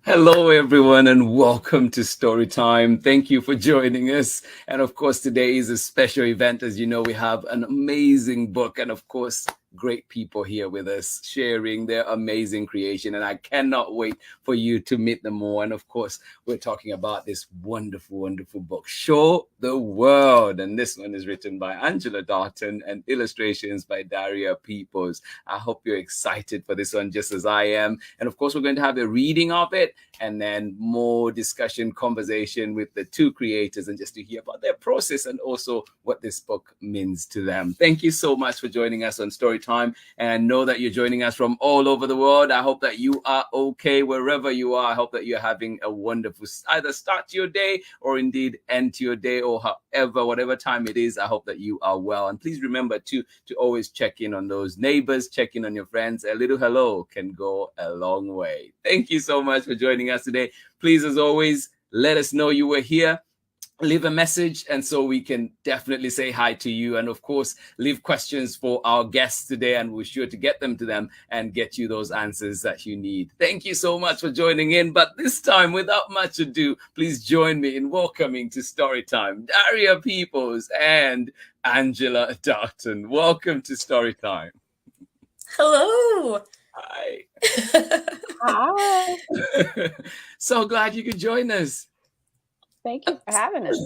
Hello, everyone, and welcome to Storytime. Thank you for joining us. And of course, today is a special event. As you know, we have an amazing book and, of course, great people here with us sharing their amazing creation. And I cannot wait for you to meet them more. And of course, we're talking about this wonderful, wonderful book, Show the World. And this one is written by Angela Dalton and illustrations by Daria Peoples. I hope you're excited for this one, just as I am. And of course, we're going to have a reading of it and then more discussion, conversation with the two creators, and just to hear about their process and also what this book means to them. Thank you so much for joining us on Storytime. And I know that you're joining us from all over the world. I hope that you are okay wherever you are. I hope that you're having a wonderful either start to your day or indeed end to your day, or however, whatever time it is. I hope that you are well. And please remember to always check in on those neighbors, check in on your friends. A little hello can go a long way. Thank you so much for joining us today. Please, as always, let us know you were here. Leave a message, and so we can definitely say hi to you. And of course, leave questions for our guests today, and we're sure to get them to them and get you those answers that you need. Thank you so much for joining in. But this time, without much ado, please join me in welcoming to Storytime Daria Peoples and Angela Dalton. Welcome to Storytime. Hello. Hi. Hi. So glad you could join us. Thank you for having us.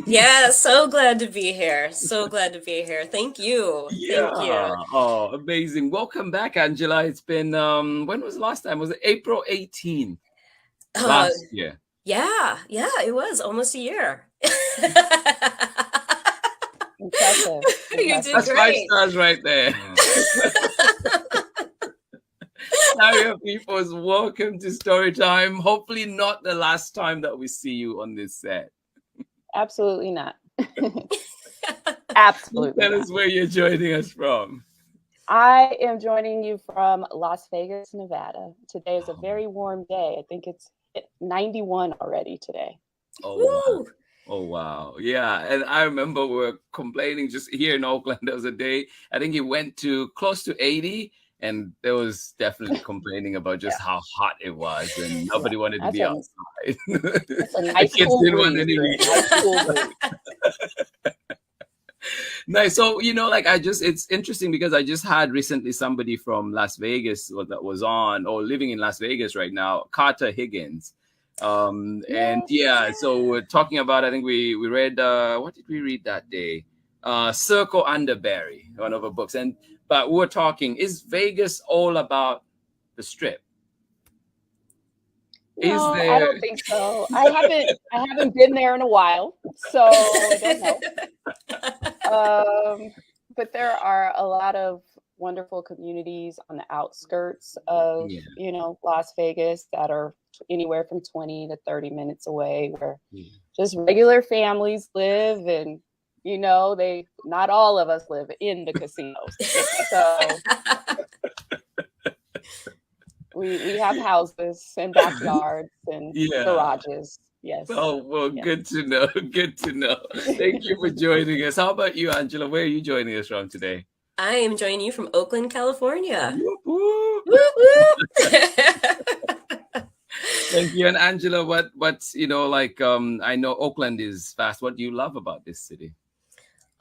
Yeah, so glad to be here. So glad to be here. Thank you. Yeah. Thank you. Oh, amazing. Welcome back, Angela. It's been, when was the last time? Was it April 18? Last year. Yeah, it was almost a year. Impressive. You did That's great. 5 stars right there. Daria Peoples, welcome to Storytime. Hopefully not the last time that we see you on this set. Absolutely not. Absolutely. Tell us where you're joining us from. I am joining you from Las Vegas, Nevada. Today is a very warm day. I think it's 91 already today. Oh, wow. Oh, wow. Yeah. And I remember we were complaining just here in Oakland. There was a day, I think it went to close to 80. And there was definitely complaining about just how hot it was, and nobody wanted to be outside. That's a nice cool breeze. Nice. So, it's interesting because I just had recently somebody from Las Vegas that was on, or living in Las Vegas right now, Carter Higgins. So we're talking about, I think we read, what did we read that day? Circle Underberry, one of her books. But we're talking, is Vegas all about the Strip? No, I don't think so. I haven't been there in a while, so I don't know. But there are a lot of wonderful communities on the outskirts of, Las Vegas that are anywhere from 20 to 30 minutes away, where just regular families live, and not all of us live in the casinos. So we have houses and backyards and garages. Yes. Oh, well, good to know. Good to know. Thank you for joining us. How about you, Angela? Where are you joining us from today? I am joining you from Oakland, California. Woo-hoo. Thank you. And Angela, what's, I know Oakland is fast. What do you love about this city?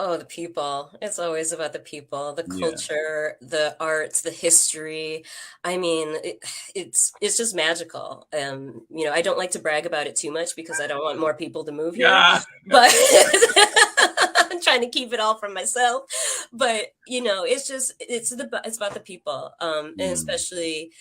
Oh, the people. It's always about the people, the culture, the arts, the history. I mean, it's just magical. I don't like to brag about it too much because I don't want more people to move here. But I'm trying to keep it all from myself. But, it's about the people, and especially,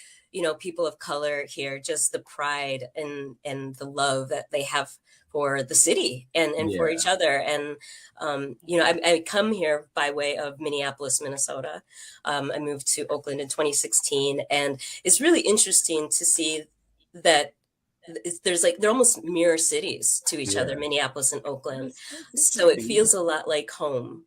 people of color here, just the pride and the love that they have for the city and for each other. And, I come here by way of Minneapolis, Minnesota. I moved to Oakland in 2016, and it's really interesting to see that they're almost mirror cities to each other, Minneapolis and Oakland. So it feels a lot like home.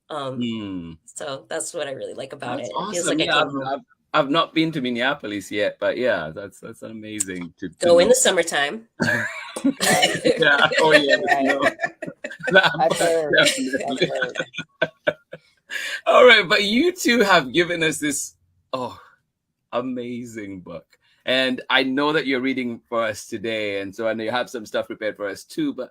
So that's what I really like about it. Awesome. It feels like I came home. I've not been to Minneapolis yet, but that's amazing to go in the summertime. Yeah. Oh yeah. Right. I've heard. All right, but you two have given us this amazing book. And I know that you're reading for us today, and so I know you have some stuff prepared for us too, but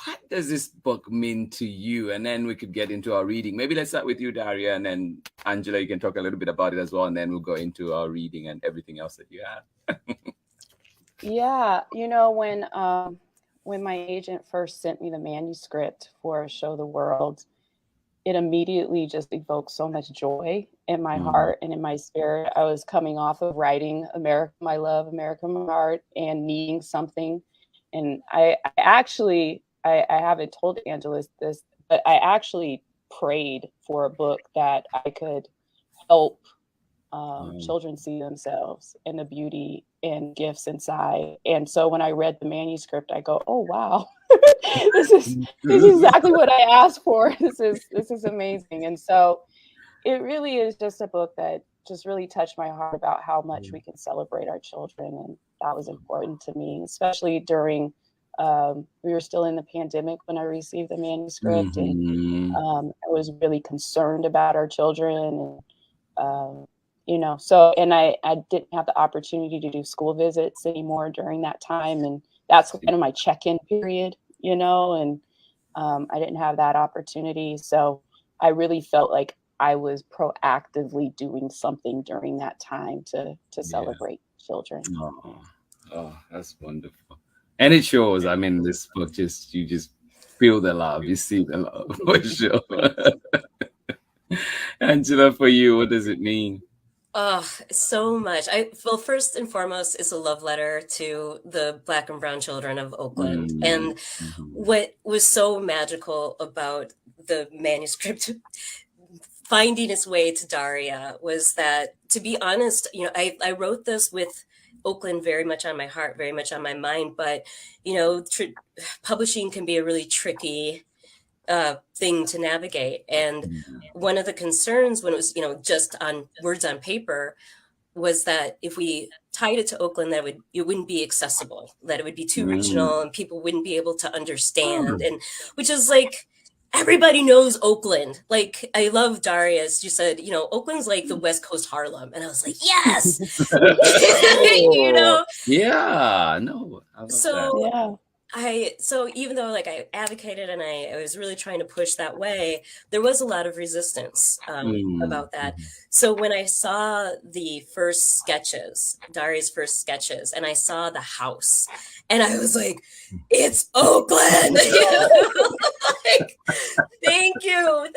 what does this book mean to you? And then we could get into our reading. Maybe let's start with you, Daria, and then Angela, you can talk a little bit about it as well, and then we'll go into our reading and everything else that you have. Yeah, you know, when my agent first sent me the manuscript for Show the World, it immediately just evoked so much joy in my heart and in my spirit. I was coming off of writing America, My Love, America, My Heart, and needing something. And I haven't told Angela this, but I actually prayed for a book that I could help children see themselves and the beauty and gifts inside. And so when I read the manuscript, I go, oh wow, this is exactly what I asked for. This is amazing. And so it really is just a book that just really touched my heart about how much we can celebrate our children. And that was important to me, especially during we were still in the pandemic when I received the manuscript, and I was really concerned about our children, and you know, so, and I didn't have the opportunity to do school visits anymore during that time, and that's kind of my check-in period, you know, and I didn't have that opportunity, so I really felt like I was proactively doing something during that time to celebrate children. Oh, that's wonderful. And it shows. I mean, this book you just feel the love, you see the love for sure. Angela, for you, what does it mean? Oh, so much. Well, first and foremost, it's a love letter to the Black and brown children of Oakland. And what was so magical about the manuscript finding its way to Daria was that, to be honest, you know, I wrote this with Oakland very much on my heart, very much on my mind. But, you know, publishing can be a really tricky thing to navigate. And one of the concerns when it was, you know, just on words on paper was that if we tied it to Oakland, that it wouldn't be accessible, that it would be too regional and people wouldn't be able to understand. And which is like, everybody knows Oakland. Like, I love Darius. You said, you know, Oakland's like the West Coast Harlem. And I was like, yes, you know? Yeah, no. I love that. Yeah. So even though like I advocated and I was really trying to push that way, there was a lot of resistance about that. So when I saw the first sketches, Daria's first sketches, and I saw the house, and I was like, it's Oakland. Like, thank you,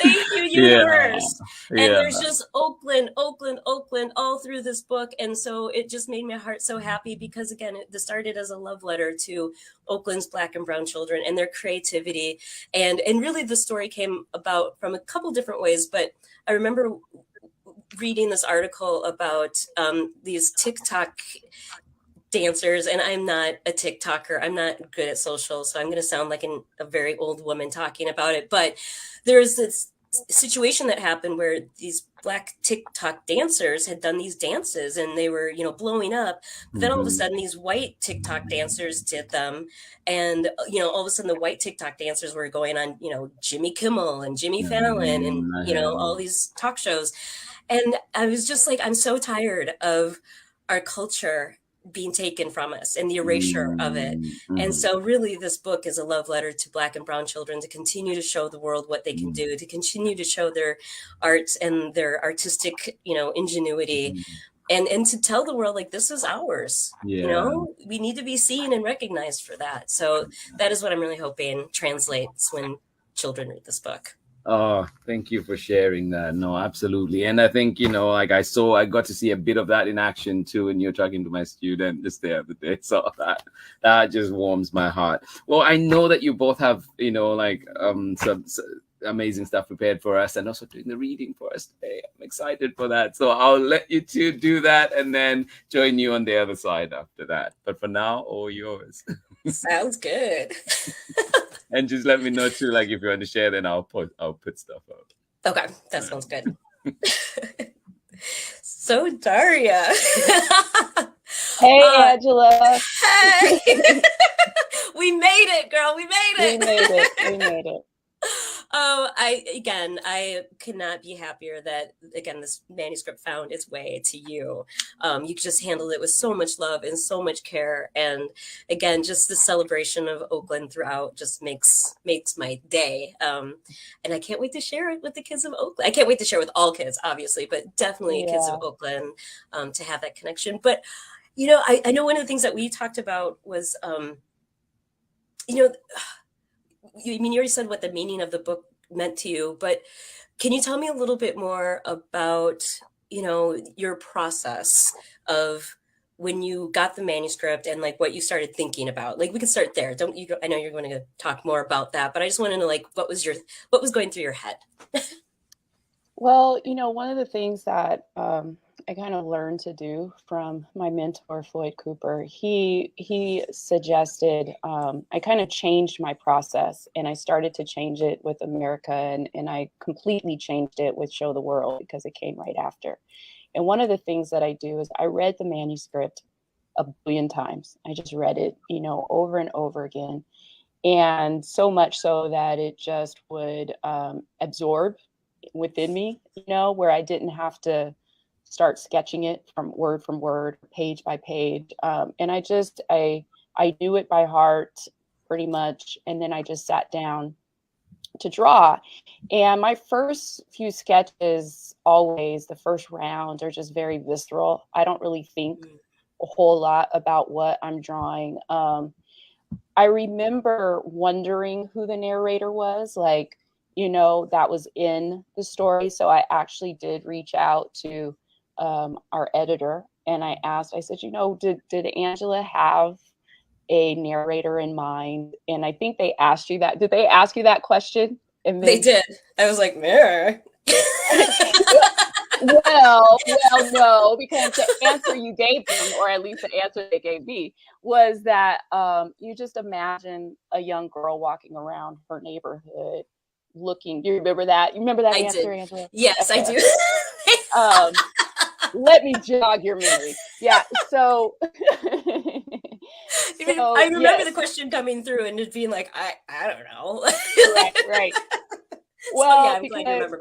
universe. And there's just Oakland all through this book. And so it just made my heart so happy because, again, it started as a love letter to Oakland's Black and brown children and their creativity. And really the story came about from a couple different ways. But I remember reading this article about these TikTok dancers, and I'm not a TikToker. I'm not good at social, so I'm going to sound like a very old woman talking about it. But there's this situation that happened where these Black TikTok dancers had done these dances and they were, you know, blowing up. But then all of a sudden these white TikTok dancers did them. And, you know, all of a sudden the white TikTok dancers were going on, you know, Jimmy Kimmel and Jimmy Fallon and, you know, all these talk shows. And I was just like, I'm so tired of our culture being taken from us and the erasure of it. And so really this book is a love letter to Black and brown children to continue to show the world what they can do, to continue to show their art and their artistic, you know, ingenuity, and to tell the world, like, this is ours. You know, we need to be seen and recognized for that. So that is what I'm really hoping translates when children read this book. Oh, thank you for sharing that. No, absolutely. And I think, you know, like I got to see a bit of that in action too. And you're talking to my student just the other day. So that just warms my heart. Well, I know that you both have, you know, like some amazing stuff prepared for us and also doing the reading for us today. I'm excited for that. So I'll let you two do that and then join you on the other side after that. But for now, all yours. Sounds good. And just let me know too, like if you want to share, then I'll put stuff up. Okay, that sounds good. So Daria. Hey, Angela. Hey. We made it, girl. We made it. We made it. I could not be happier that, again, this manuscript found its way to you. You just handled it with so much love and so much care. And again, just the celebration of Oakland throughout just makes my day. And I can't wait to share it with the kids of Oakland. I can't wait to share with all kids, obviously, but definitely kids of Oakland, to have that connection. But, I know one of the things that we talked about was, you already said what the meaning of the book meant to you, but can you tell me a little bit more about, your process of when you got the manuscript and like what you started thinking about? Like, we could start there. I know you're going to talk more about that, but I just want to know, like, what was going through your head? Well, one of the things that I kind of learned to do from my mentor, Floyd Cooper, he suggested I kind of changed my process, and I started to change it with America, and I completely changed it with Show the World because it came right after. And one of the things that I do is I read the manuscript a billion times. I just read it, over and over again. And so much so that it just would absorb within me, where I didn't have to start sketching it from word, page by page. And I knew it by heart pretty much. And then I just sat down to draw. And my first few sketches, always the first round, are just very visceral. I don't really think a whole lot about what I'm drawing. I remember wondering who the narrator was, like, that was in the story. So I actually did reach out to our editor, and I said, did Angela have a narrator in mind? And I think they asked you that. Did they ask you that question? And They did. I was like, mirror. Well, no, because the answer you gave them, or at least the answer they gave me, was that you just imagine a young girl walking around her neighborhood looking. Do you remember that? You remember that I answer, did. Angela? Yes, Okay. I do. Let me jog your memory. Yeah. So, I remember the question coming through and it being like, I don't know. Right. Well, yeah, I'm glad you remember.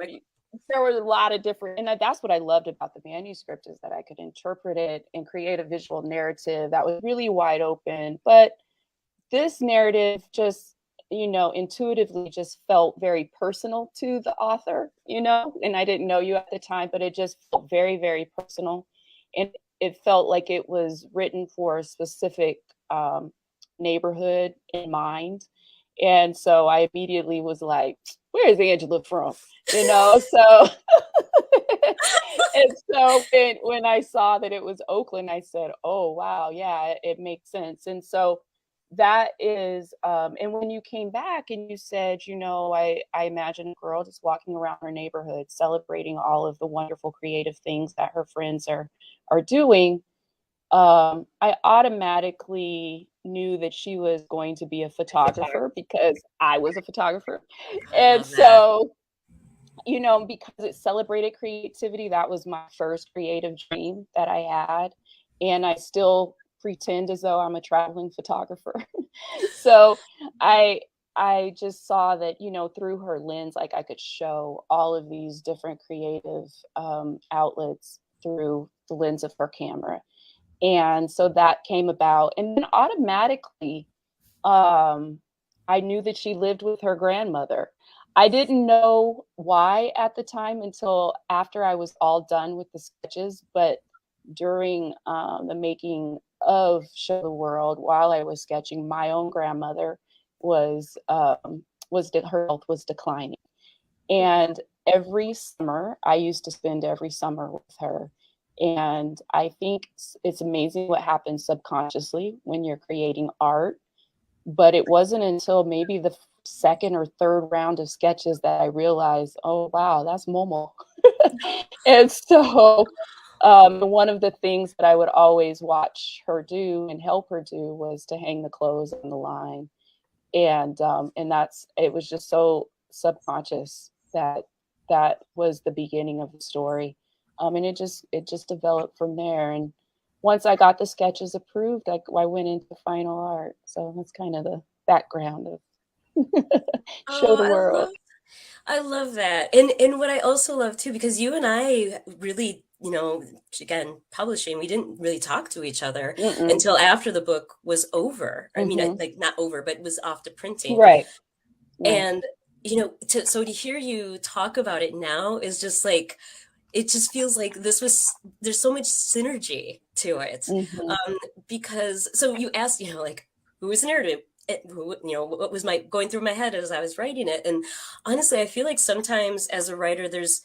There were a lot of different, and that's what I loved about the manuscript, is that I could interpret it and create a visual narrative that was really wide open. But this narrative just, intuitively just felt very personal to the author, and I didn't know you at the time, but it just felt very, very personal. And it felt like it was written for a specific neighborhood in mind. And so I immediately was like, where is Angela from? So and so when I saw that it was Oakland, I said, oh, wow, yeah, it makes sense. And so that is, and when you came back and you said, I imagine a girl just walking around her neighborhood, celebrating all of the wonderful creative things that her friends are doing, I automatically knew that she was going to be a photographer because I was a photographer. And so, because it celebrated creativity, that was my first creative dream that I had. And I still pretend as though I'm a traveling photographer. So I just saw that, through her lens, like I could show all of these different creative outlets through the lens of her camera. And so that came about. And then automatically, I knew that she lived with her grandmother. I didn't know why at the time until after I was all done with the sketches. But during the making of Show the World, while I was sketching, my own grandmother her health was declining. And every summer, I used to spend every summer with her. And I think it's amazing what happens subconsciously when you're creating art. But it wasn't until maybe the second or third round of sketches that I realized, oh, wow, that's Momo. And so one of the things that I would always watch her do and help her do was to hang the clothes on the line. And it was just so subconscious that was the beginning of the story. And it just developed from there. And once I got the sketches approved, I went into final art. So that's kind of the background of Show the World. I love that. And what I also love too, because you and I really, again, publishing, we didn't really talk to each other Mm-mm. until after the book was over. I mean, Mhm. like not over, but was off to printing. Right. Right. And, so to hear you talk about it now is just like, it just feels like there's so much synergy to it. Mhm. Because, so you asked, like, who was the narrative? What was going through my head as I was writing it. And honestly, I feel like sometimes as a writer, there's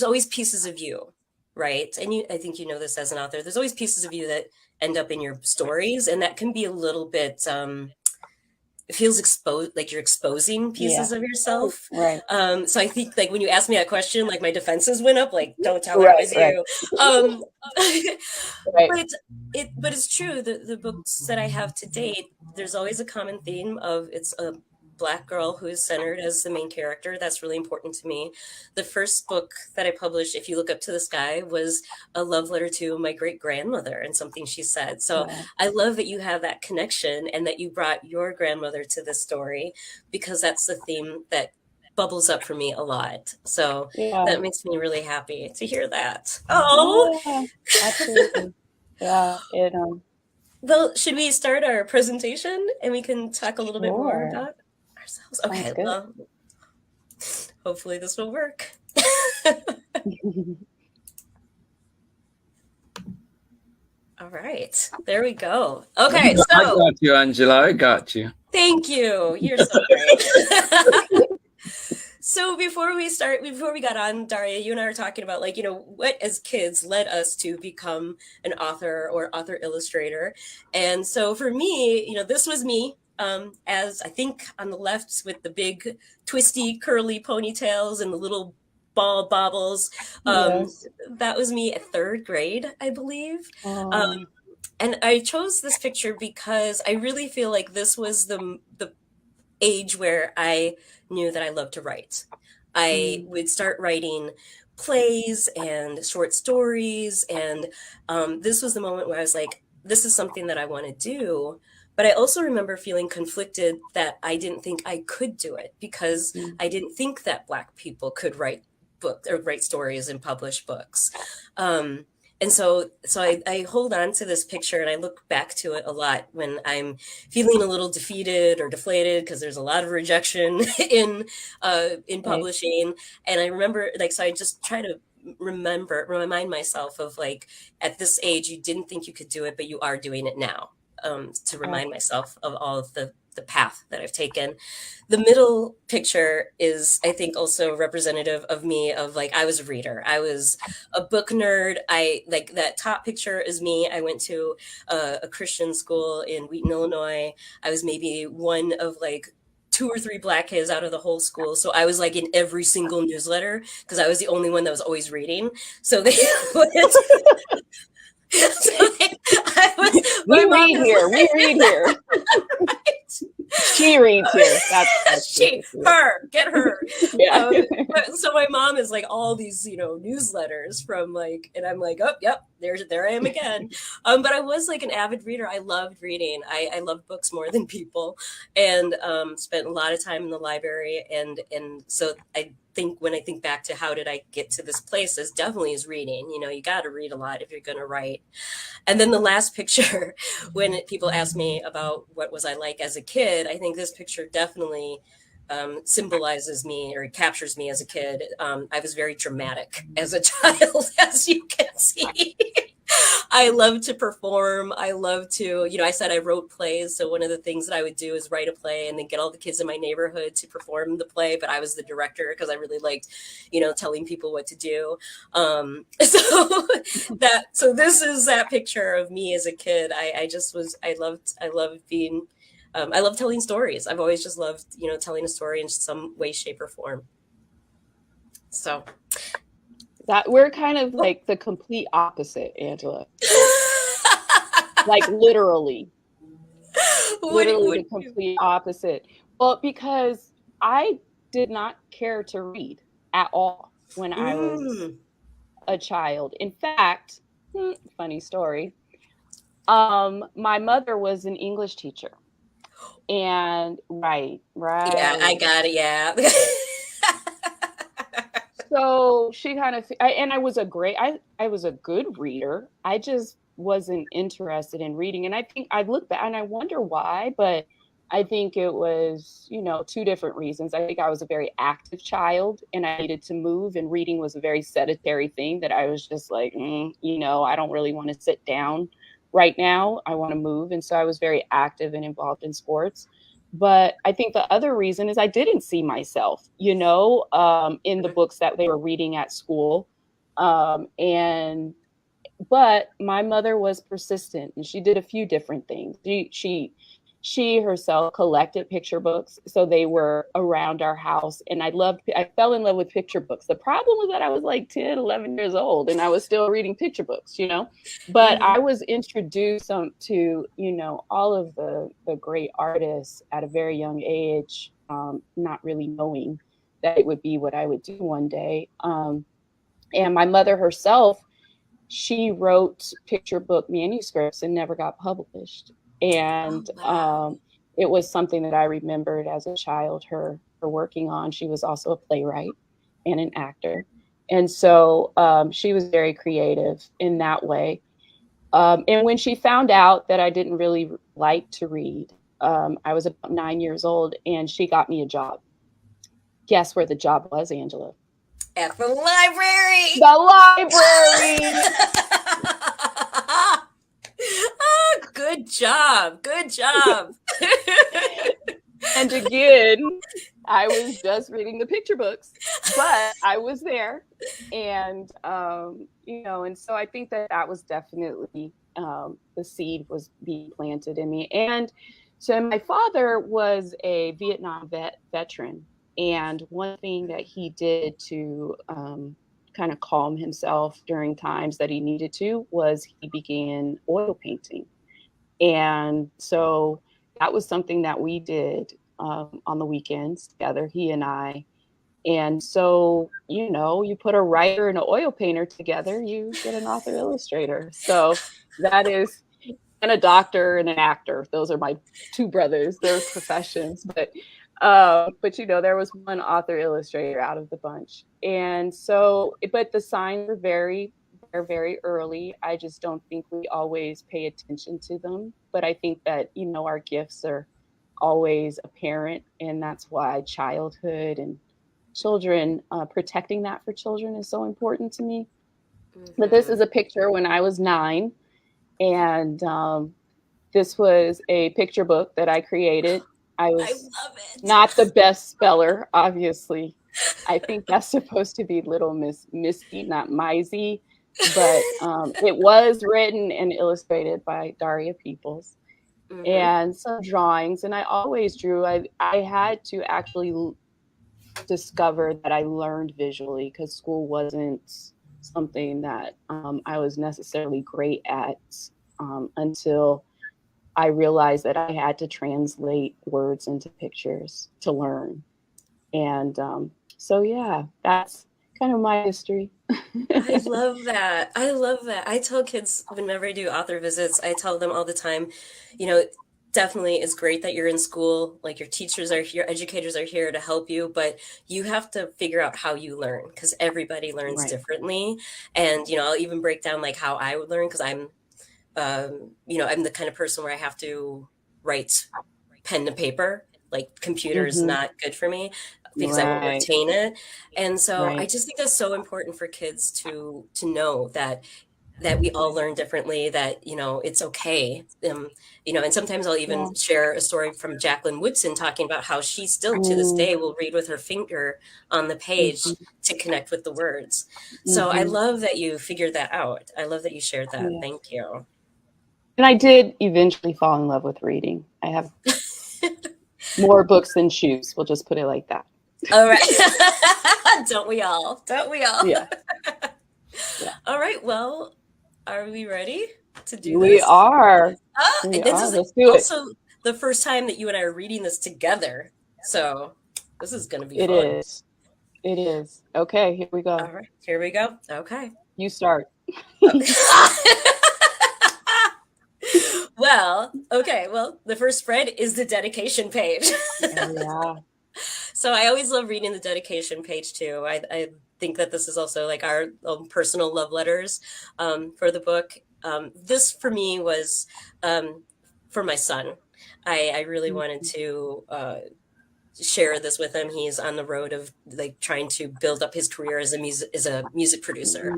always pieces of you, right? And I think you know this as an author, there's always pieces of you that end up in your stories. And that can be a little bit, it feels exposed, like you're exposing pieces Yeah. of yourself. Right. So I think like when you asked me that question, like my defenses went up, like, don't tell her it Right. was Right. you. Right. But it's true. The books that I have to date, there's always a common theme of it's a Black girl who is centered as the main character. That's really important to me. The first book that I published, If You Look Up to the Sky, was a love letter to my great grandmother and something she said. So Wow. I love that you have that connection and that you brought your grandmother to this story, because that's the theme that bubbles up for me a lot. So Yeah. that makes me really happy to hear that. Oh, Yeah. Absolutely. Yeah. well, should we start our presentation and we can talk a little bit more Sure. about ourselves? Sounds Okay, good. well, hopefully this will work. All right, there we go. Okay, I so got you, Angela. I got you. thank you. You're so great. So before we got on, Daria, you and I were talking about like, what as kids led us to become an author or author illustrator. And so for me, this was me, as I think on the left with the big twisty curly ponytails and the little ball bobbles. Yes. That was me at third grade, I believe. Um, And I chose this picture because I really feel like this was the age where I knew that I loved to write. I would start writing plays and short stories. And this was the moment where I was like, this is something that I want to do. But I also remember feeling conflicted that I didn't think I could do it because I didn't think that Black people could write books or write stories and publish books. And so I hold on to this picture and I look back to it a lot when I'm feeling a little defeated or deflated because there's a lot of rejection in publishing. And I remember, like, so I just try to remind myself of like, at this age, you didn't think you could do it, but you are doing it now. To remind myself of all of the path that I've taken. The middle picture is, I think, also representative of me, of like, I was a reader. I was a book nerd. I like that top picture is me. I went to a Christian school in Wheaton, Illinois. I was maybe one of like 2 or 3 Black kids out of the whole school. So I was like in every single newsletter because I was the only one that was always reading. So they we read here. We read here. She reads here. That's get her. Yeah. So my mom is like all these, newsletters from like, and I'm like, oh, yep, there I am again. But I was like an avid reader. I loved reading. I loved books more than people, and spent a lot of time in the library. And so I think when I think back to how did I get to this place, is definitely is reading. You got to read a lot if you're going to write. And then the last picture, when people ask me about what was I like as a kid, I think this picture definitely symbolizes me or captures me as a kid. I was very dramatic as a child, as you can see. I love to perform. I love to, I said I wrote plays. So one of the things that I would do is write a play and then get all the kids in my neighborhood to perform the play. But I was the director because I really liked, telling people what to do. So this is that picture of me as a kid. I loved being, I love telling stories. I've always just loved, telling a story in some way, shape, or form. So that we're kind of like the complete opposite, Angela. Like literally the complete opposite. Well, because I did not care to read at all when I was a child. In fact, funny story. My mother was an English teacher. And right. Yeah, I got it. Yeah. so she kind of, and I was I was a good reader. I just wasn't interested in reading. And I think I look back and I wonder why, but I think it was, two different reasons. I think I was a very active child and I needed to move, and reading was a very sedentary thing that I was just like, I don't really want to sit down right now. I want to move. And so I was very active and involved in sports. But I think the other reason is I didn't see myself, in the books that they were reading at school. But my mother was persistent, and she did a few different things. She herself collected picture books, so they were around our house, and I fell in love with picture books. The problem was that I was like 10, 11 years old, and I was still reading picture books, but I was introduced to, all of the great artists at a very young age, not really knowing that it would be what I would do one day. And my mother herself, she wrote picture book manuscripts and never got published. And it was something that I remembered as a child, her working on. She was also a playwright and an actor. And so she was very creative in that way. And when she found out that I didn't really like to read, I was about 9 years old, and she got me a job. Guess where the job was, Angela? At the library. The library. Oh, good job. Good job. And again, I was just reading the picture books, but I was there. And, and so I think that was definitely the seed was being planted in me. And so my father was a Vietnam veteran. And one thing that he did to kind of calm himself during times that he needed to was he began oil painting. And so that was something that we did on the weekends together, he and I. And so, you put a writer and an oil painter together, you get an author illustrator. So that is, and a doctor and an actor. Those are my two brothers, their professions. But there was one author illustrator out of the bunch. And so, but the signs were very, very early. I just don't think we always pay attention to them. But I think that, our gifts are always apparent. And that's why childhood and children, protecting that for children is so important to me. Mm-hmm. But this is a picture when I was 9. And this was a picture book that I created. I was not the best speller, obviously. I think that's supposed to be Little Miss Misty, not Mizey. But it was written and illustrated by Daria Peoples. Mm-hmm. And some drawings. And I always drew. I had to actually discover that I learned visually, because school wasn't something that I was necessarily great at until I realized that I had to translate words into pictures to learn. And so, yeah, that's kind of my history. I love that. I love that. I tell kids whenever I do author visits, I tell them all the time, definitely it's great that you're in school, like your teachers are here, educators are here to help you, but you have to figure out how you learn, because everybody learns differently. And, I'll even break down like how I would learn, because I'm the kind of person where I have to write pen to paper, like computer is not good for me because I won't retain it. And so I just think that's so important for kids to know that we all learn differently, that, it's okay. And sometimes I'll even share a story from Jacqueline Woodson talking about how she still to this day will read with her finger on the page to connect with the words. So I love that you figured that out. I love that you shared that. Thank you. And I did eventually fall in love with reading. I have more books than shoes. We'll just put it like that. All right. Don't we all? Don't we all? Yeah. All right. Well, are we ready to do this? We are. This is also the first time that you and I are reading this together. So this is going to be fun. It is. Okay, here we go. All right. Here we go. Okay. You start. Well, the first spread is the dedication page. Yeah. So I always love reading the dedication page too. I think that this is also like our own personal love letters for the book. This for me was for my son. I really wanted to share this with him. He's on the road of like trying to build up his career as a music producer.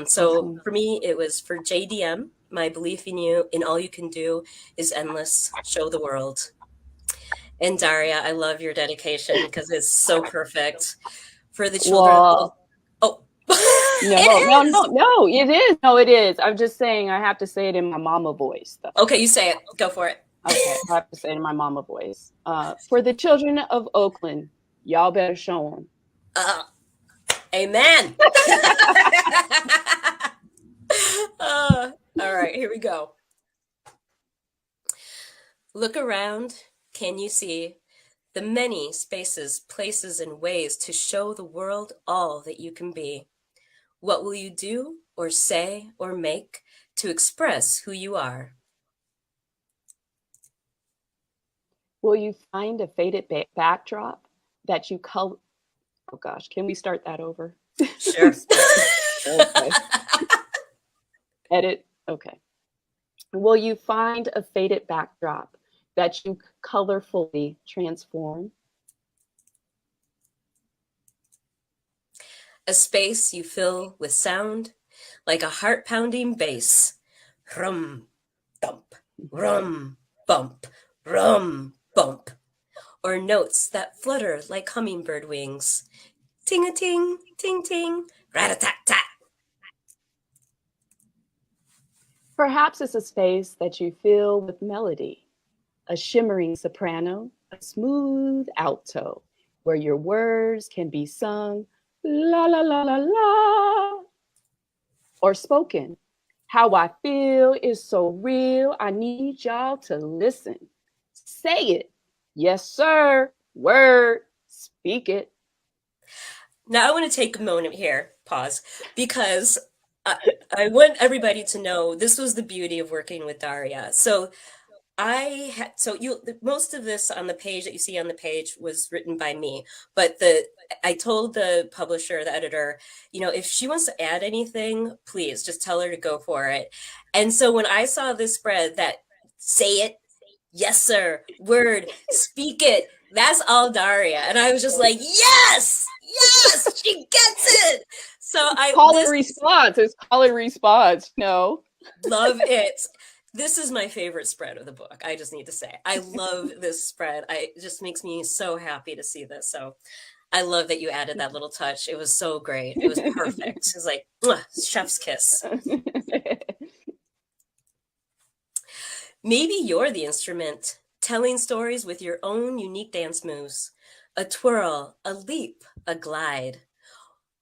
So for me, it was for JDM. My belief in you, in all you can do, is endless. Show the world. And Daria, I love your dedication because it's so perfect for the children. Well, Oh, no, it is. No, it is. I'm just saying I have to say it in my mama voice, though. Okay, you say it. Go for it. Okay, I have to say it in my mama voice. For the children of Oakland, y'all better show them. Amen. All right, here we go. Look around. Can you see the many spaces, places, and ways to show the world all that you can be? What will you do or say or make to express who you are? Will you find a faded backdrop that you color? Oh gosh, can we start that over? Sure. Okay. Edit. Okay. Will you find a faded backdrop that you colorfully transform? A space you fill with sound like a heart-pounding bass. Rum, thump, rum, bump, rum, bump. Or notes that flutter like hummingbird wings. Ting-a-ting, ting-ting, rat-a-tat-tat. Perhaps it's a space that you fill with melody, a shimmering soprano, a smooth alto, where your words can be sung la la la la la, or spoken. How I feel is so real. I need y'all to listen. Say it. Yes, sir. Word. Speak it. Now I want to take a moment here, pause, because I want everybody to know this was the beauty of working with Daria. So most of this on the page that you see on the page was written by me, but I told the publisher, the editor, if she wants to add anything, please just tell her to go for it. And so when I saw this spread that say it, yes sir, word, speak it, that's all Daria, and I was just like, yes, she gets it. So call and response. It's call and response. No, love it. This is my favorite spread of the book. I just need to say, I love this spread. It just makes me so happy to see this. So I love that you added that little touch. It was so great. It was perfect. It was like, chef's kiss. Maybe you're the instrument, telling stories with your own unique dance moves, a twirl, a leap, a glide,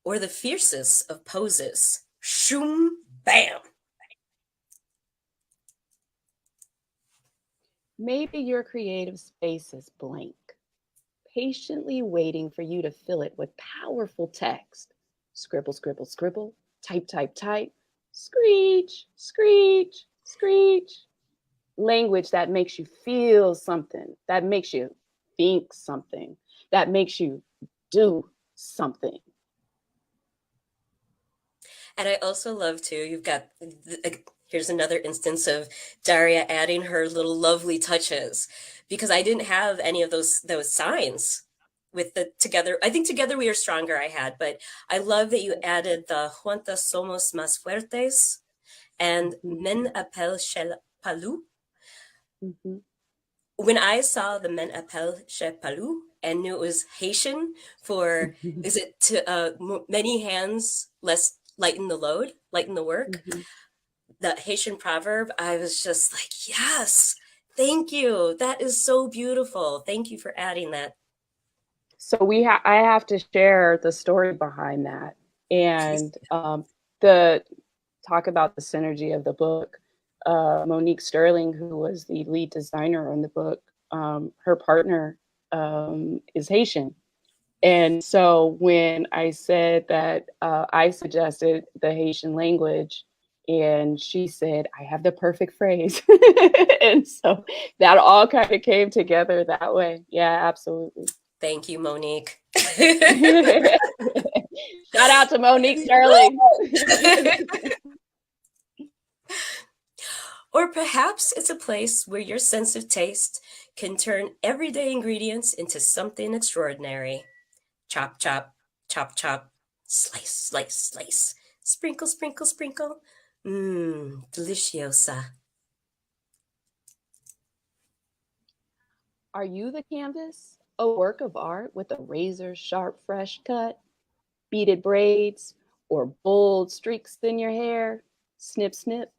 or the fiercest of poses. Shoom, bam. Maybe your creative space is blank, patiently waiting for you to fill it with powerful text. Scribble, scribble, scribble, type, type, type, screech, screech, screech. Language that makes you feel something, that makes you think something, that makes you do something. And I also love too, you've got, here's another instance of Daria adding her little lovely touches, because I didn't have any of those signs with the together. I think together we are stronger I had, but I love that you added the Juntas somos más fuertes and Men appellent chez Palou. When I saw the Men appellent chez Palou and knew it was Haitian for, is it to many hands, less lighten the load, lighten the work, the Haitian proverb, I was just like, yes, thank you. That is so beautiful. Thank you for adding that. So I have to share the story behind that, and the talk about the synergy of the book. Monique Sterling, who was the lead designer on the book, her partner is Haitian. And so when I said that I suggested the Haitian language, and she said, I have the perfect phrase. And so that all kind of came together that way. Yeah, absolutely. Thank you, Monique. Shout out to Monique Sterling. Or perhaps it's a place where your sense of taste can turn everyday ingredients into something extraordinary. Chop, chop, chop, chop, slice, slice, slice, sprinkle, sprinkle, sprinkle. Mmm, deliciosa. Are you the canvas? A work of art with a razor sharp, fresh cut, beaded braids, or bold streaks in your hair? Snip, snip,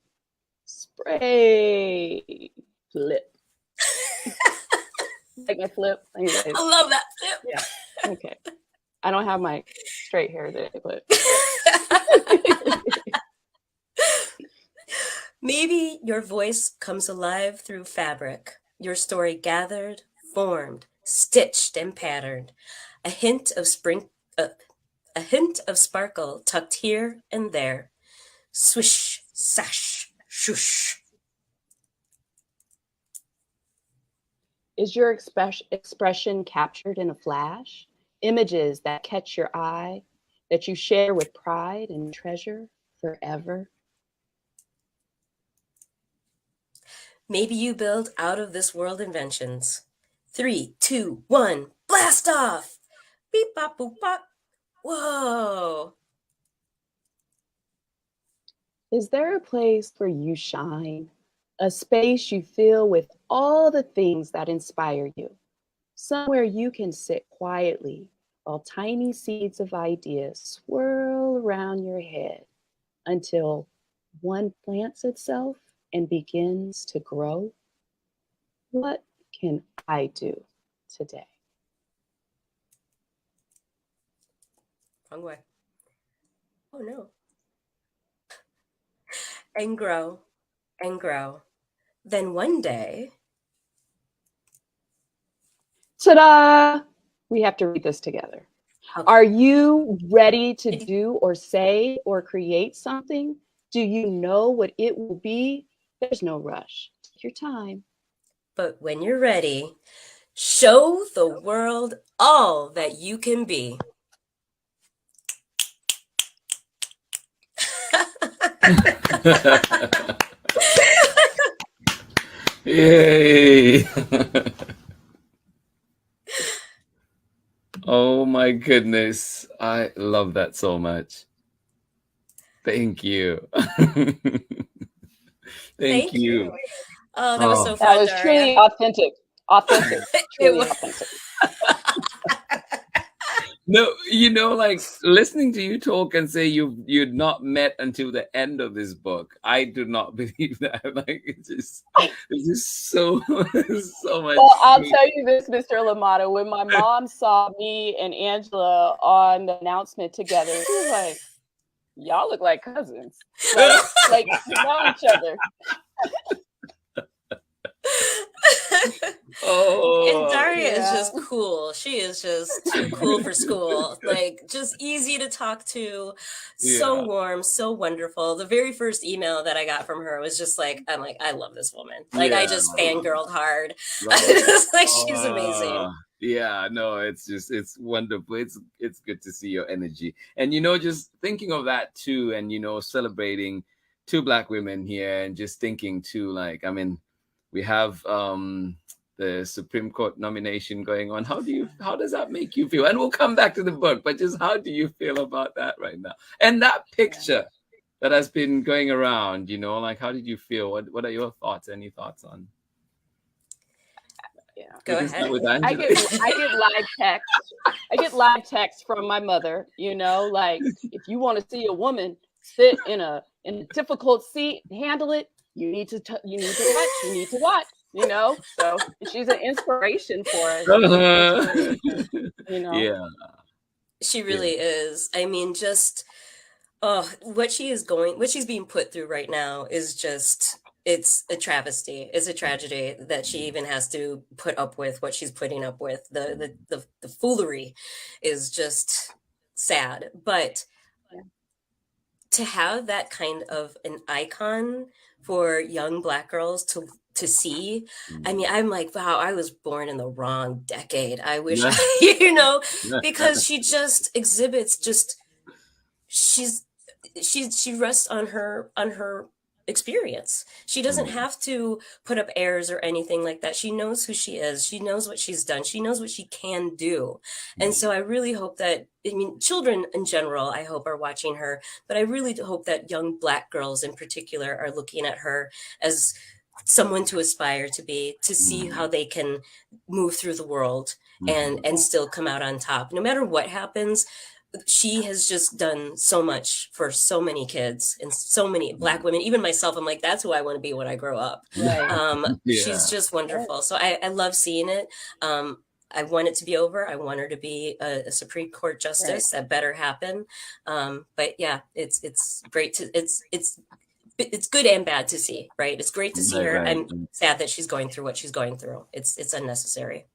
spray, flip. Like my flip. Anyways, I love that flip. yeah. Okay. I don't have my straight hair today, but maybe your voice comes alive through fabric, your story gathered, formed, stitched, and patterned. A hint of a hint of sparkle tucked here and there. Swish, sash, shush. is your expression captured in a flash? Images that catch your eye, that you share with pride and treasure forever? Maybe you build out of this world inventions. 3, 2, 1, blast off! Beep, bop, boop, bop. Whoa! Is there a place where you shine? A space you fill with all the things that inspire you? Somewhere you can sit quietly while tiny seeds of ideas swirl around your head until one plants itself and begins to grow? What can I do today? Wrong way. Oh no. And grow, and grow. Then one day, Ta-da! We have to read this together. okay. Are you ready to do or say or create something? Do you know what it will be? There's no rush. Take your time. But when you're ready, show the world all that you can be. Yay! Oh my goodness. I love that so much. Thank you. Thank you. Oh, that was so fun, That was Daria. truly authentic. Authentic. Truly was. authentic. No, like listening to you talk and say you'd not met until the end of this book. I do not believe that. Like it's just so so much. Well, I'll tell you this, Mr. Limata. When my mom saw me and Angela on the announcement together, she was like, "Y'all look like cousins. Like you know each other." Oh, and Daria is yeah. just cool. She is just too cool for school. Like just easy to talk to, so Yeah. warm, so wonderful. The very first email that I got from her was just like, I'm like, I love this woman. Like I just fangirled hard. Just like she's amazing. Yeah, no, it's wonderful. It's good to see your energy. And just thinking of that too, and celebrating 2 Black women here, and just thinking too, like, I mean, we have the Supreme Court nomination going on. How does that make you feel? And we'll come back to the book, but just how do you feel about that right now? And that picture that has been going around, like, how did you feel? What are your thoughts? Any thoughts on? Yeah. Go ahead. With Angela? I get live text. I get live text from my mother, like if you want to see a woman sit in a difficult seat, handle it, you need to watch, so she's an inspiration for us. Yeah, she really is. I mean, just what she's being put through right now is just, it's a travesty. It's a tragedy that she even has to put up with what she's putting up with. The foolery is just sad. But to have that kind of an icon for young Black girls to to see. I Mm. mean, I'm like, wow, I was born in the wrong decade. I wish, Yeah. you know, because she just exhibits she rests on her experience. She doesn't Mm. have to put up airs or anything like that. She knows who she is. She knows what she's done. She knows what she can do. And so I really hope that, I mean, children in general, I hope, are watching her, but I really hope that young Black girls in particular are looking at her as someone to aspire to be, to see how they can move through the world and still come out on top. No matter what happens, she has just done so much for so many kids and so many Black women, even myself. I'm like, that's who I want to be when I grow up. Right. She's just wonderful. So I love seeing it. I want it to be over. I want her to be a Supreme Court justice. That better happen. But yeah, it's great to, it's good and bad to see, right? It's great to see her. I'm sad that she's going through what she's going through. It's unnecessary.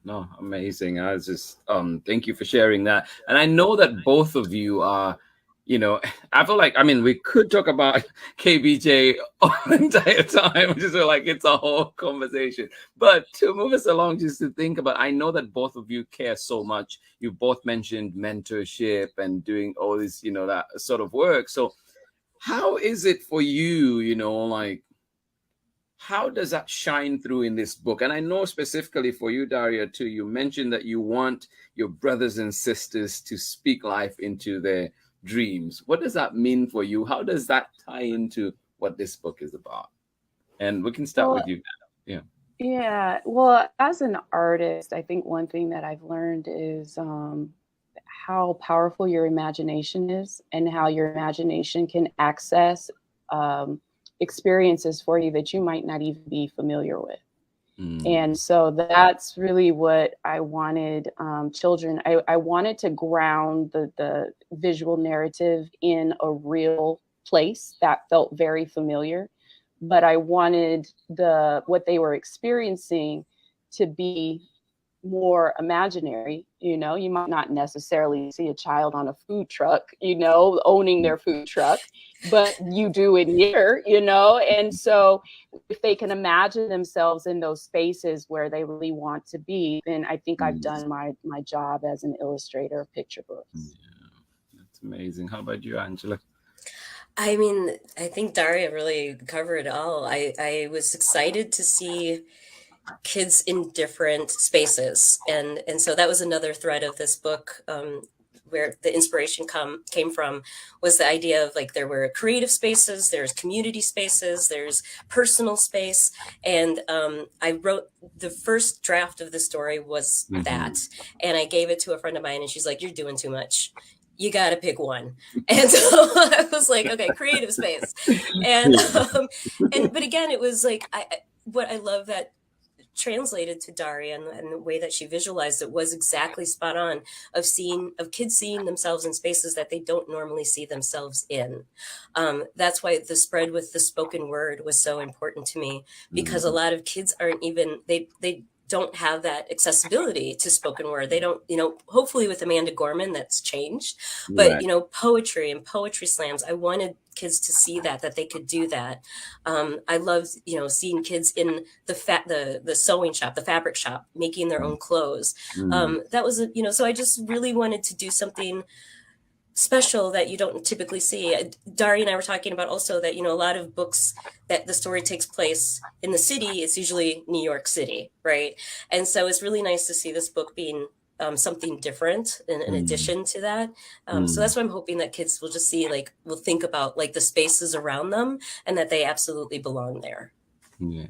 No, amazing. I was just thank you for sharing that. And I know that both of you are, you know, I feel like, I mean, we could talk about KBJ all the entire time, just like it's a whole conversation. But to move us along, just to think about, I know that both of you care so much. You both mentioned mentorship and doing all this, you know, that sort of work. So how is it for you, you know, like, how does that shine through in this book? And I know specifically for you, Daria, too, you mentioned that you want your brothers and sisters to speak life into their dreams. What does that mean for you? How does that tie into what this book is about? And we can start with you, Anna. Yeah. Well, as an artist, I think one thing that I've learned is how powerful your imagination is and how your imagination can access experiences for you that you might not even be familiar with. And so that's really what I wanted children. I wanted to ground the visual narrative in a real place that felt very familiar, but I wanted what they were experiencing to be more imaginary. You know, you might not necessarily see a child on a food truck, you know, owning their food truck, but you do in here, you know. And so if they can imagine themselves in those spaces where they really want to be, then I think I've done my job as an illustrator of picture books. Yeah, that's amazing. How about you, Angela? I mean, I think Daria really covered it all. I was excited to see kids in different spaces, and so that was another thread of this book, where the inspiration came from, was the idea of like there were creative spaces, there's community spaces, there's personal space, and I wrote the first draft of the story was that, and I gave it to a friend of mine, and she's like, "You're doing too much. You got to pick one." And so I was like, okay, creative space. And but again, it was like, what I love that translated to Daria and the way that she visualized it was exactly spot on, of kids seeing themselves in spaces that they don't normally see themselves in. That's why the spread with the spoken word was so important to me, because a lot of kids aren't even, they don't have that accessibility to spoken word. They don't, you know, hopefully with Amanda Gorman that's changed, but you know, poetry and poetry slams, I wanted kids to see that they could do that. I loved, you know, seeing kids in the sewing shop, the fabric shop, making their own clothes. That was, you know, so I just really wanted to do something special that you don't typically see. Daria and I were talking about also that, you know, a lot of books that the story takes place in the city, it's usually New York City, right? And so it's really nice to see this book being something different in addition to that. So that's why I'm hoping that kids will just see, like, will think about like the spaces around them and that they absolutely belong there. Yeah.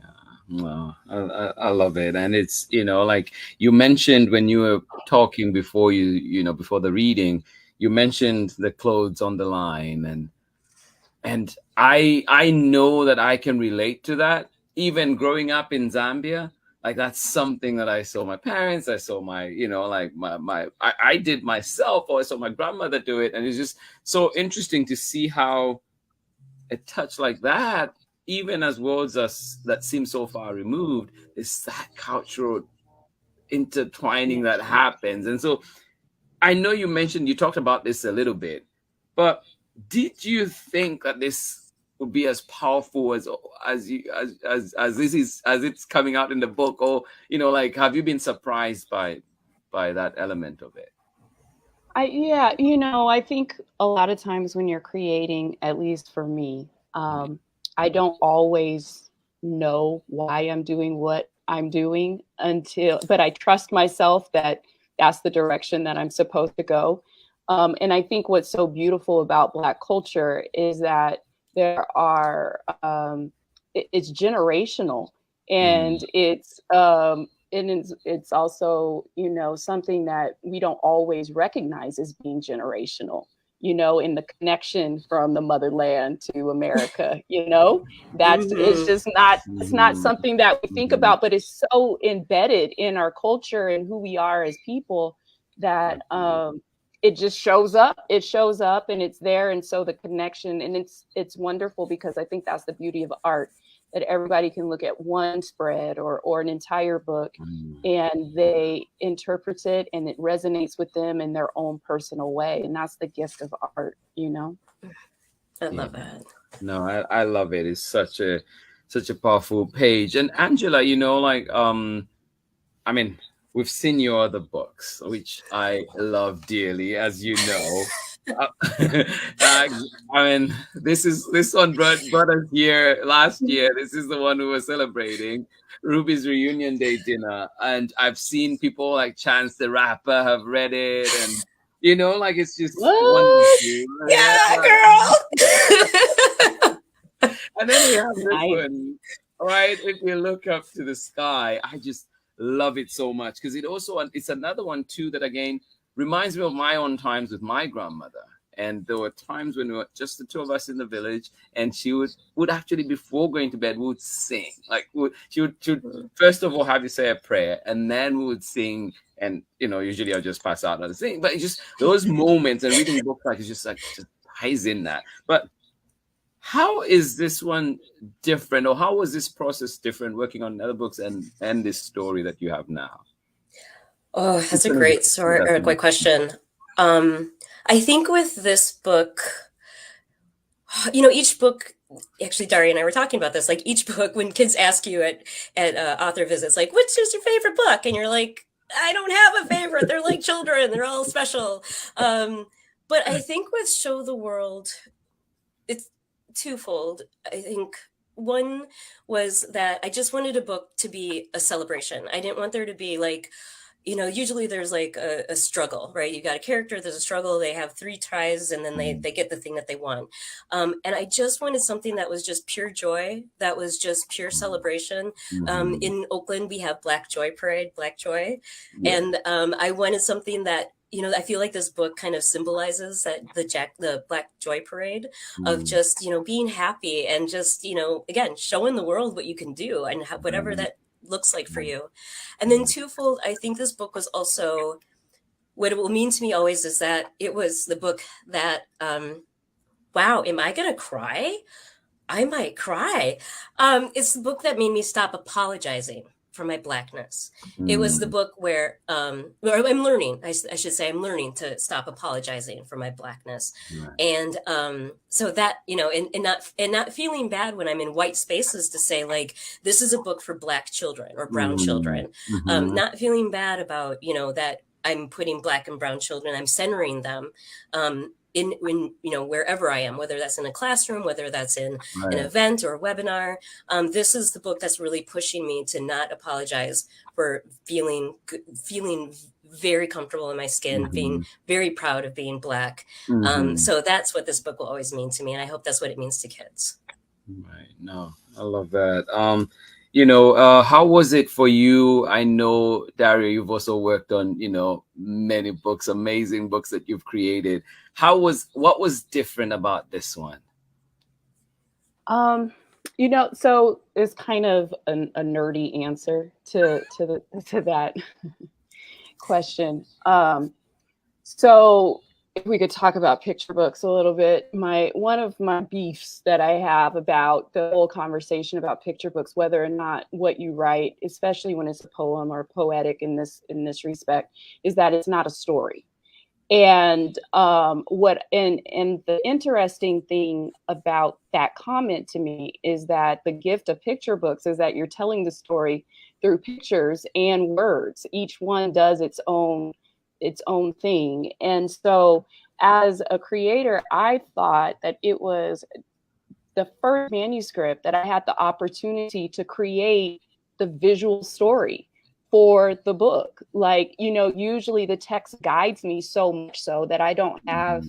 Well, I love it. And it's, you know, like you mentioned when you were talking before before the reading, you mentioned the clothes on the line, and I know that I can relate to that. Even growing up in Zambia, like that's something that I saw my parents, I saw my, you know, like I did myself, or I saw my grandmother do it. And it's just so interesting to see how a touch like that, even as worlds that seem so far removed, is that cultural intertwining that happens. And so I know you talked about this a little bit, but did you think that this would be as powerful as this is, as it's coming out in the book? Or, you know, like, have you been surprised by that element of it? Yeah, you know, I think a lot of times when you're creating, at least for me, I don't always know why I'm doing what I'm doing but I trust myself that that's the direction that I'm supposed to go. And I think what's so beautiful about Black culture is that there are, it's generational, and it's also, you know, something that we don't always recognize as being generational, you know, in the connection from the motherland to America, you know, it's just not, it's not something that we think about, but it's so embedded in our culture and who we are as people that it just shows up. It shows up and it's there. And so the connection, and it's wonderful, because I think that's the beauty of art, that everybody can look at one spread or an entire book and they interpret it and it resonates with them in their own personal way. And that's the gift of art, you know? I love that. No, I love it. It's such a powerful page. And Angela, you know, like, I mean, we've seen your other books, which I love dearly, as you know. I mean, this one brought us here last year. This is the one we were celebrating, Ruby's Reunion Day dinner, and I've seen people like Chance the Rapper have read it, and you know, like, it's just wonderful. Yeah, girl. And then we have this one, right? If you look up to the sky, I just love it so much, because it's another one too that again reminds me of my own times with my grandmother. And there were times when we were just the two of us in the village, and she would actually, before going to bed, we would sing. Like, she would first of all have you say a prayer, and then we would sing. And you know, usually I'll just pass out and sing. But it's just those moments, and reading books like, it's just like, just ties in that. But how is this one different, or how was this process different working on other books and this story that you have now? Oh, that's a great story, or a great question. I think with this book, you know, each book, actually, Daria and I were talking about this, like, each book, when kids ask you at author visits, like, which is your favorite book? And you're like, I don't have a favorite. They're like children. They're all special. But I think with Show the World, it's twofold. I think one was that I just wanted a book to be a celebration. I didn't want there to be like, you know, usually there's like a struggle, right? You got a character, there's a struggle, they have 3 tries, and then they get the thing that they want. And I just wanted something that was just pure joy, that was just pure celebration. In Oakland, we have Black Joy Parade, Black Joy. And I wanted something that, you know, I feel like this book kind of symbolizes that the Black Joy Parade of just, you know, being happy and just, you know, again, showing the world what you can do and whatever that looks like for you. And then twofold, I think this book was also, what it will mean to me always is that it was the book that, wow, am I gonna cry? I might cry. It's the book that made me stop apologizing for my Blackness. It was the book where I'm learning, I should say, I'm learning to stop apologizing for my Blackness. And so that, you know, and not feeling bad when I'm in white spaces to say, like, this is a book for Black children or brown children. Not feeling bad about, you know, that I'm putting Black and brown children, I'm centering them in, you know, wherever I am, whether that's in a classroom, whether that's in an event or a webinar. This is the book that's really pushing me to not apologize for feeling very comfortable in my skin, being very proud of being Black. So that's what this book will always mean to me. And I hope that's what it means to kids. Right. No, I love that. You know, how was it for you? I know, Daria, you've also worked on, you know, many books, amazing books that you've created. What was different about this one? You know, so it's kind of a nerdy answer to that question. So if we could talk about picture books a little bit, one of my beefs that I have about the whole conversation about picture books, whether or not what you write, especially when it's a poem or poetic in this respect, is that it's not a story. And and the interesting thing about that comment to me is that the gift of picture books is that you're telling the story through pictures and words. Each one does its own thing. And so as a creator, I thought that it was the first manuscript that I had the opportunity to create the visual story for the book. Like, usually the text guides me so much so that I don't have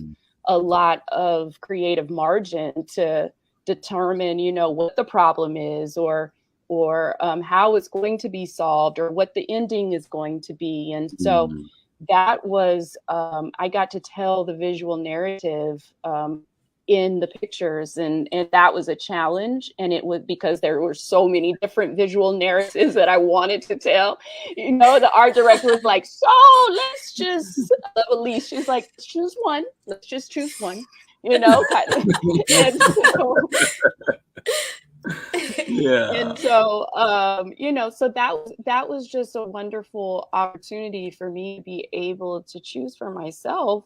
a lot of creative margin to determine, what the problem is, or how it's going to be solved, or what the ending is going to be. And so that was, I got to tell the visual narrative in the pictures, and that was a challenge. And it was because there were so many different visual narratives that I wanted to tell. The art director was like, so let's just, Elise, she's like, choose one. Let's just choose one, kind of. And so, Yeah. And so, so that was just a wonderful opportunity for me to be able to choose for myself,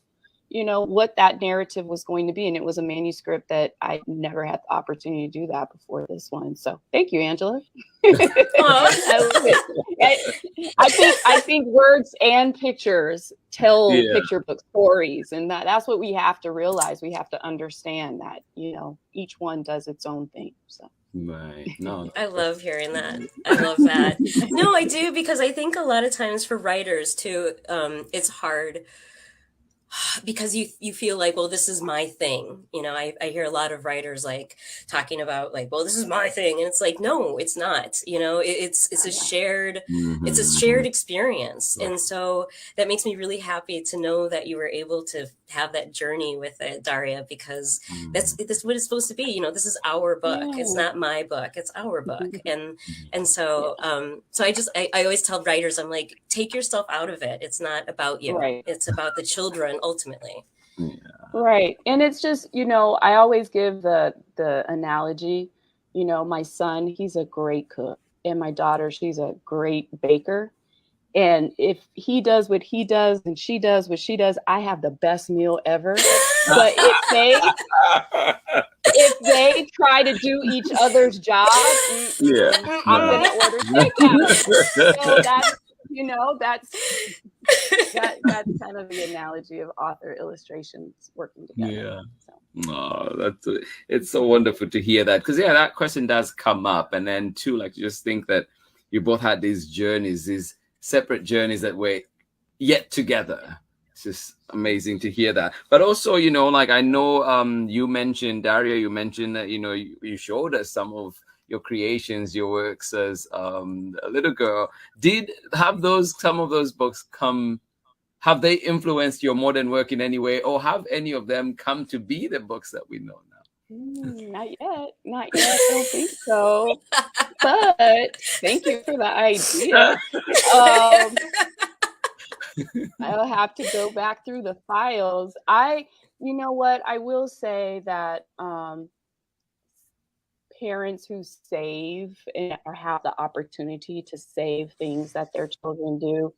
what that narrative was going to be. And it was a manuscript that I never had the opportunity to do that before this one. So thank you, Angela. I love it. I think words and pictures tell picture book stories, and that's what we have to realize. We have to understand that, each one does its own thing. So. Right. No, I love hearing that. I love that. No, I do, because I think a lot of times for writers too, it's hard because you feel like, well, this is my thing. I hear a lot of writers like talking about like, well, this is my thing. And it's like, no, it's not, it's a shared, it's a shared experience. And so that makes me really happy to know that you were able to have that journey with it, Daria, because that's what it's supposed to be. This is our book. It's not my book. It's our book. And so, I always tell writers, I'm like, take yourself out of it. It's not about you. Right. It's about the children ultimately. Right. And it's just, I always give the analogy, my son, he's a great cook, and my daughter, she's a great baker. And if he does what he does and she does what she does, I have the best meal ever. But if they try to do each other's job, I'm gonna order takeout. So that's kind of the analogy of author illustrations working together. Yeah. So. Oh, it's so wonderful to hear that, because that question does come up, and then too, like, just think that you both had these journeys, these separate journeys that were yet together. It's just amazing to hear that. But also, like, I know you mentioned, Daria, you mentioned that you showed us some of your creations, your works as a little girl. Some of those books have they influenced your modern work in any way, or have any of them come to be the books that we know now? Not yet. I don't think so. But thank you for the idea. I'll have to go back through the files. You know what? I will say that parents who save or have the opportunity to save things that their children do,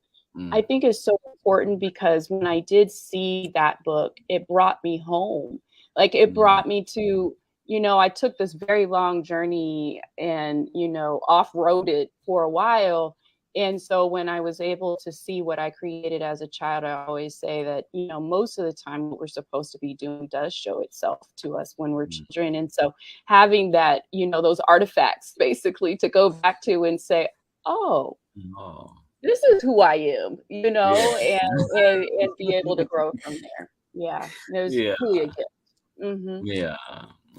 I think is so important, because when I did see that book, it brought me home. Like, it brought me to, I took this very long journey and, off-roaded for a while. And so when I was able to see what I created as a child, I always say that, most of the time what we're supposed to be doing does show itself to us when we're children. And so having that, those artifacts basically to go back to and say, oh, this is who I am, and be able to grow from there. Yeah, there's truly a gift. Yeah.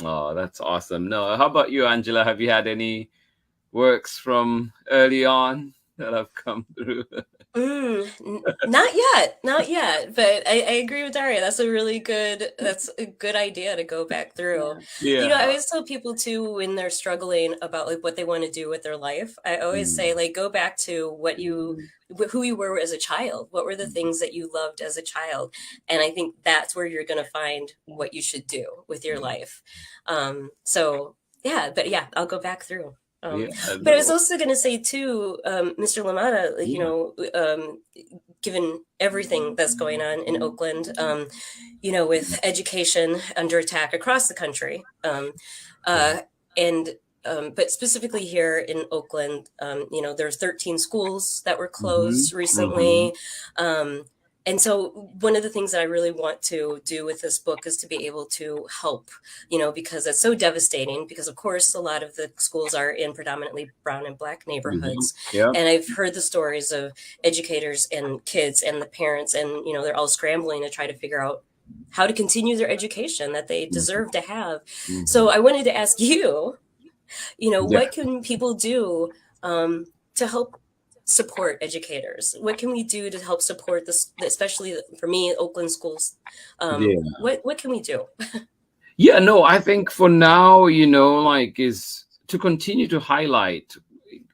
Oh, that's awesome. No, how about you, Angela? Have you had any works from early on that have come through? Not yet. But I agree with Daria. That's a good idea to go back through. Yeah. I always tell people too, when they're struggling about like what they want to do with their life, I always say, like, go back to who you were as a child. What were the things that you loved as a child? And I think that's where you're going to find what you should do with your life. I'll go back through. But I was also going to say too, Mr. Limata, you know, given everything that's going on in Oakland, you know, with education under attack across the country, and but specifically here in Oakland, you know, there's 13 schools that were closed recently. And so one of the things that I really want to do with this book is to be able to help, you know, because it's so devastating, because of course a lot of the schools are in predominantly brown and black neighborhoods. And I've heard the stories of educators and kids and the parents, and, you know, they're all scrambling to try to figure out how to continue their education that they deserve to have. So I wanted to ask you, you know, what can people do to help support educators? What can we do to help support this, especially for me, Oakland schools? What can we do? No, I think for now, you know, like, is to continue to highlight.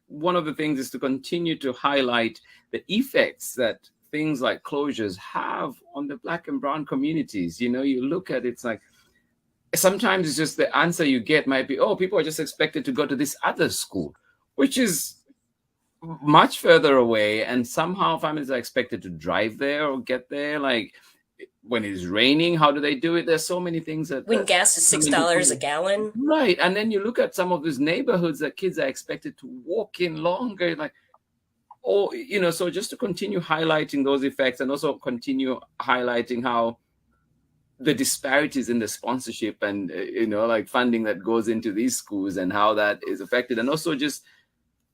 One of the things is to continue to highlight the effects that things like closures have on the Black and brown communities. You know, you look at it, it's like, sometimes it's just the answer you get might be, oh, people are just expected to go to this other school, which is much further away, and somehow families are expected to drive there or get there. Like, when it's raining, how do they do it? There's so many things that when gas is $6 a gallon, right? And then you look at some of these neighborhoods that kids are expected to walk in longer, like, oh, you know. So just to continue highlighting those effects, and also continue highlighting how the disparities in the sponsorship and you know, like, funding that goes into these schools and how that is affected. And also just,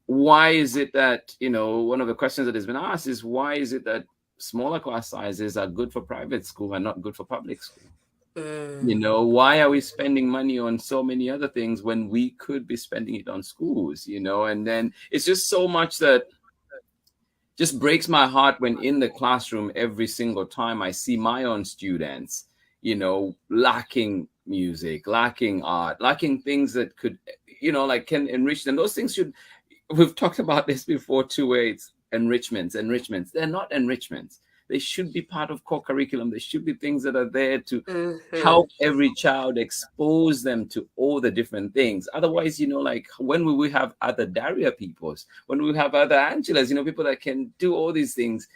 why is it that, you know, one of the questions that has been asked is, why is it that smaller class sizes are good for private school and not good for public school? You know, why are we spending money on so many other things when we could be spending it on schools, you know? And then it's just so much that just breaks my heart when in the classroom every single time I see my own students, you know, lacking music, lacking art, lacking things that could, you know, like, can enrich them. Those things should, we've talked about this before too, where it's enrichments. They're not enrichments. They should be part of core curriculum. They should be things that are there to help every child, expose them to all the different things. Otherwise, you know, like, when will we have other Daria peoples? When we have other Angelas, you know, people that can do all these things?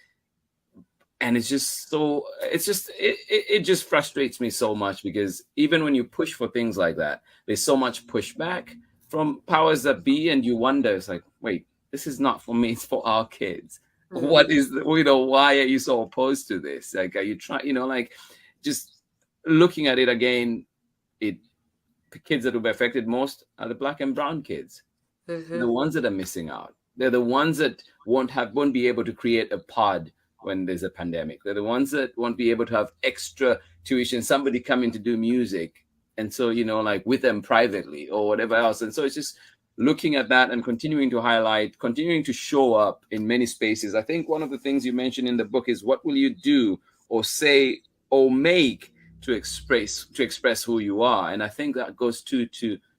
And it's just so, it just frustrates me so much, because even when you push for things like that, there's so much pushback from powers that be, and you wonder, it's like, wait, this is not for me, it's for our kids. What is, you know, why are you so opposed to this? Like, are you trying, you know, like, just looking at it again, the kids that will be affected most are the Black and brown kids. The ones that are missing out. They're the ones that won't be able to create a pod when there's a pandemic. They're the ones that won't be able to have extra tuition, somebody coming to do music, and so, you know, like, with them privately or whatever else. And so it's just looking at that and continuing to highlight, continuing to show up in many spaces. I think one of the things you mentioned in the book is, what will you do or say or make to express who you are? And I think that goes to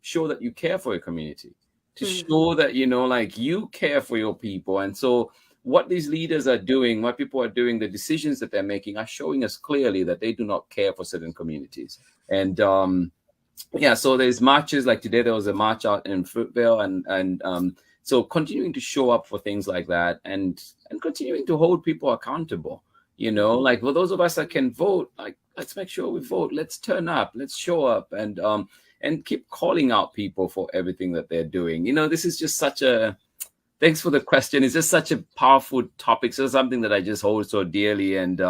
show that you care for your community, to show that, you know, like, you care for your people. And so what these leaders are doing, what people are doing, the decisions that they're making are showing us clearly that they do not care for certain communities. And so there's marches, like today there was a march out in Fruitvale, and so continuing to show up for things like that, and continuing to hold people accountable, you know, like, for those of us that can vote, like, let's make sure we vote, let's turn up, let's show up, and keep calling out people for everything that they're doing. You know, this is just such a, thanks for the question. It's just such a powerful topic. So something that I just hold so dearly. And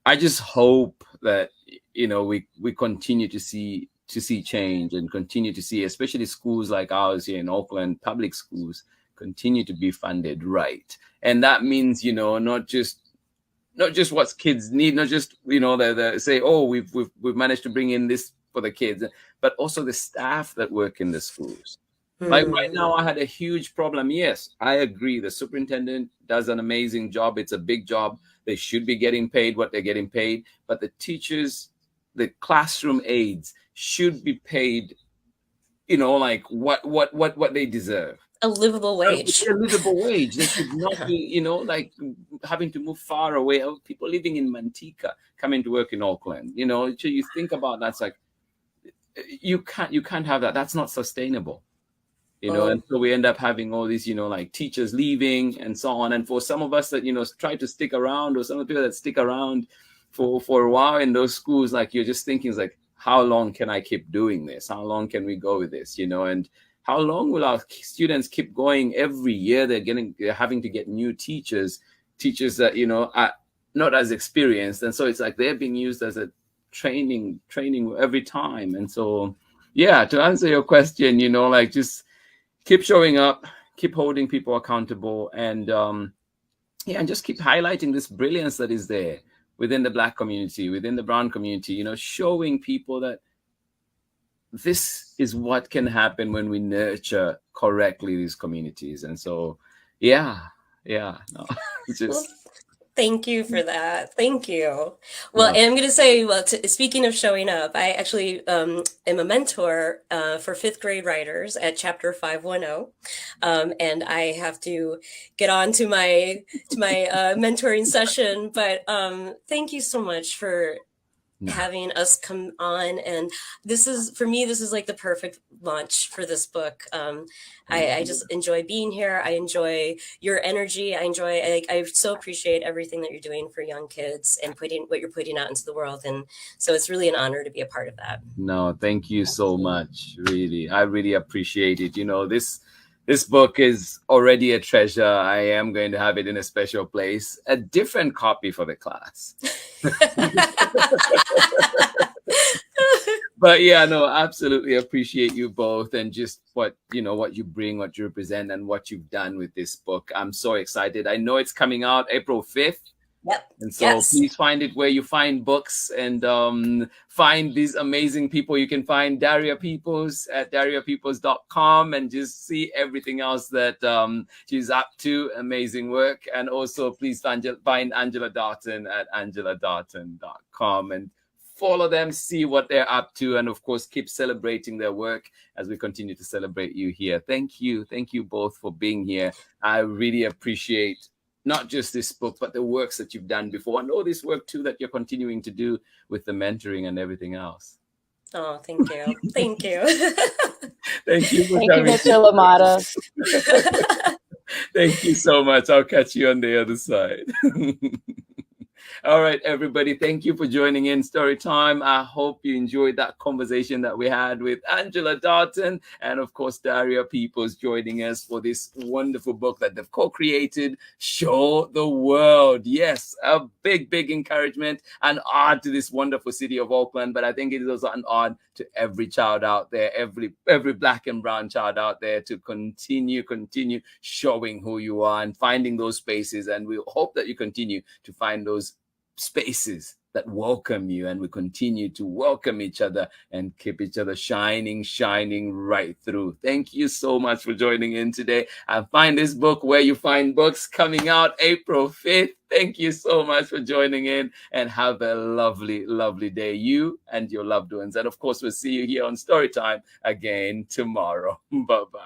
I just hope that, you know, we continue to see change, and continue to see, especially schools like ours here in Oakland, public schools, continue to be funded right. And that means, you know, not just what kids need, not just, you know, they say, oh, we've managed to bring in this for the kids, but also the staff that work in the schools. Like, right now, I had a huge problem. Yes, I agree. The superintendent does an amazing job. It's a big job. They should be getting paid what they're getting paid. But the teachers, the classroom aides, should be paid, you know, like, what they deserve. A livable wage. A livable wage. They should not be, you know, like, having to move far away. People living in Manteca coming to work in Auckland. You know, so you think about that, it's like, you can't have that. That's not sustainable. you know, and so we end up having all these, you know, like teachers leaving and so on. And for some of us that, you know, try to stick around, or some of the people that stick around for a while in those schools, like you're just thinking, like, how long can I keep doing this? How long can we go with this, you know? And how long will our students keep going? Every year they're having to get new teachers that, you know, are not as experienced. And so it's like they're being used as a training every time. And so, yeah, to answer your question, you know, like just keep showing up, keep holding people accountable, and yeah, and just keep highlighting this brilliance that is there within the Black community, within the brown community, you know, showing people that this is what can happen when we nurture correctly these communities. And so, yeah, no, just. Well, thank you for that. Thank you. Well, and I'm going to say, well, speaking of showing up, I actually am a mentor for 5th grade writers at Chapter 510. And I have to get on to my mentoring session. But thank you so much for having us come on. And this is, for me, this is like the perfect launch for this book. I just enjoy being here. I enjoy your energy. I so appreciate everything that you're doing for young kids and what you're putting out into the world. And so it's really an honor to be a part of that. No, thank you so much. Really, I really appreciate it. You know, this book is already a treasure. I am going to have it in a special place, a different copy for the class. But yeah, no, absolutely appreciate you both, and just what you bring, what you represent, and what you've done with this book. I'm so excited. I know it's coming out April 5th. Yep. And so please find it where you find books, and find these amazing people. You can find Daria Peoples at dariapeoples.com and just see everything else that she's up to. Amazing work. And also please find Angela Dalton at angeladarton.com and follow them, see what they're up to, and of course keep celebrating their work as we continue to celebrate you here. Thank you both for being here. I really appreciate not just this book, but the works that you've done before, and all this work too that you're continuing to do with the mentoring and everything else. Oh, thank you. Thank you. Thank you, Mr. Limata. Thank you so much. I'll catch you on the other side. All right, everybody. Thank you for joining in Storytime. I hope you enjoyed that conversation that we had with Angela Dalton, and of course, Daria Peoples joining us for this wonderful book that they've co-created, Show the World. Yes, a big encouragement, an ode to this wonderful city of Auckland, but I think it is also an ode to every child out there, every Black and brown child out there, to continue showing who you are and finding those spaces. And we hope that you continue to find those spaces that welcome you, and we continue to welcome each other and keep each other shining right through. Thank you so much for joining in today. And find this book where you find books, coming out April 5th. Thank you so much for joining in, and have a lovely day, you and your loved ones. And of course, we'll see you here on Storytime again tomorrow. Bye-bye.